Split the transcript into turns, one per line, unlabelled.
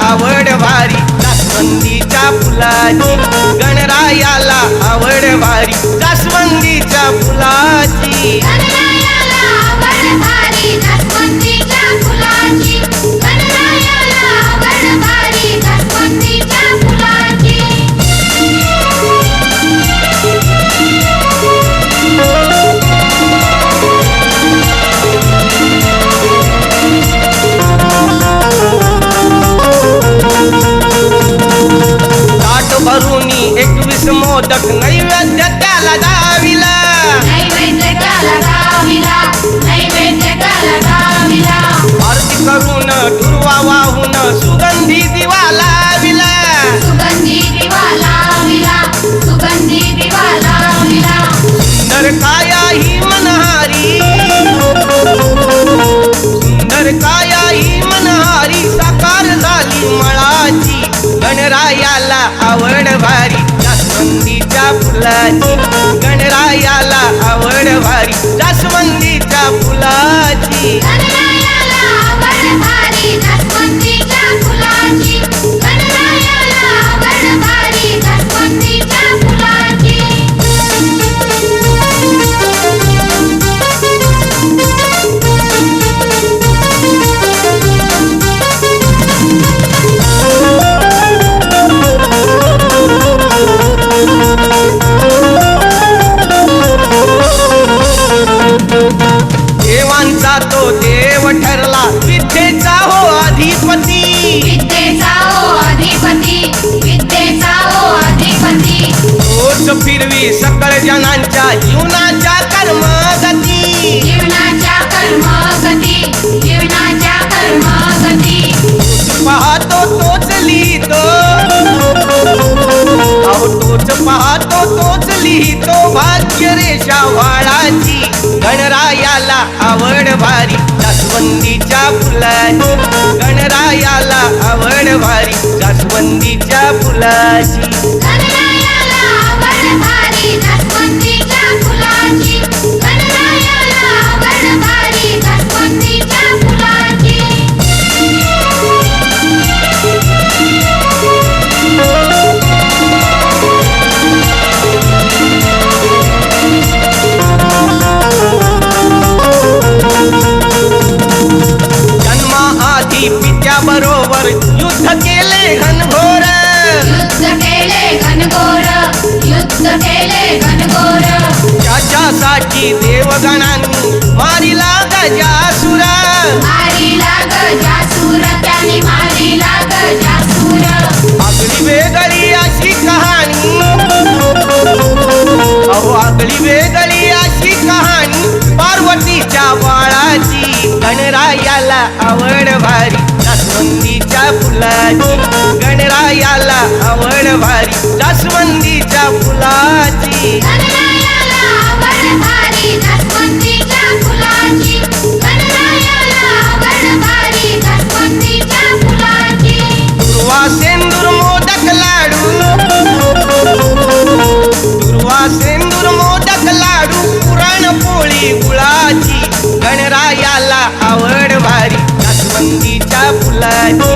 आवड भारी जास्वंदीच्या फुलाची गणरायाला आवड भारी जास्वंदीच्या फुलाची
गणरायाला आवड भारी जास्वंदीच्या फुलाची गणरायाला आवड भारी जास्वंदीच्या फुलाची
भरूनी 21 मोदक नैवेद्य त्याला दाविला
नैवेद्य त्याला दाविला नैवेद्य त्याला दाविला
आरती करून दुर्वा वाहून सुगंधी दिवा लाविला
सुगंधी दिवा लाविला सुगंधी दिवा लाविला
सुंदर काया ही मनहारी सुंदर काया ही मनहारी साकार झाली मळाची गणरायाला आवड भारी जास्वंदीच्या फुलाची गणरायाला आवड भारी जास्वंदीच्या फुलाची
गणरायाला आवड भारी जास्वंदीच्या फुलाची गणरायाला आवड भारी जास्वंदीच्या फुलाची
देवांचा तो देव ठरला विद्येचा हो अधिपती
विद्येचा हो अधिपती विद्येचा हो अधिपती
तोच फिरवी सकळ जनांच्या जीवनाच्या कर्मगती
जीवनाच्या कर्मगती जीवनाच्या कर्मगती
पाहतो तोच लिहितो तोच पाहतो तोच लिहितो भाग्य रेषा वाळाची गणरायाला आवड भारी जास्वंदीच्या फुलाची गणरायाला आवड भारी जास्वंदीच्या फुलाची
गणरायाला आवड भारी जास्वंदीच्या फुलाची गणरायाला आवड भारी जास्वंदीच्या फुलाची
जन्माआधी पित्याबरोबर युद्ध केले घनघोर
युद्ध केले घनघोर युद्ध केले घनघोर
त्याच्यासाठी देवगणांनी मारिला गजासुर
मारिला गजासूर त्याने मारिला गजासूर
आगळी वेगळी अशी कहाणी आगळी वेगळी अशी कहाणी पार्वतीच्या बाळाची गणरायाला आवड भारी जास्वंदीच्या फुलाची गणरायाला आवड भारी जास्वंदीच्या फुलाची
गणरायाला आवड भारी जास्वंदीच्या फुलाची गणरायाला आवड भारी जास्वंदीच्या फुलाची
दुर्वा सेंदूर मोदक लाडू दुर्वा सेंदूर मोदक लाडू पुरणपोळी गुळाची गणरायाला आवड भारी जास्वंदीच्या फुलाची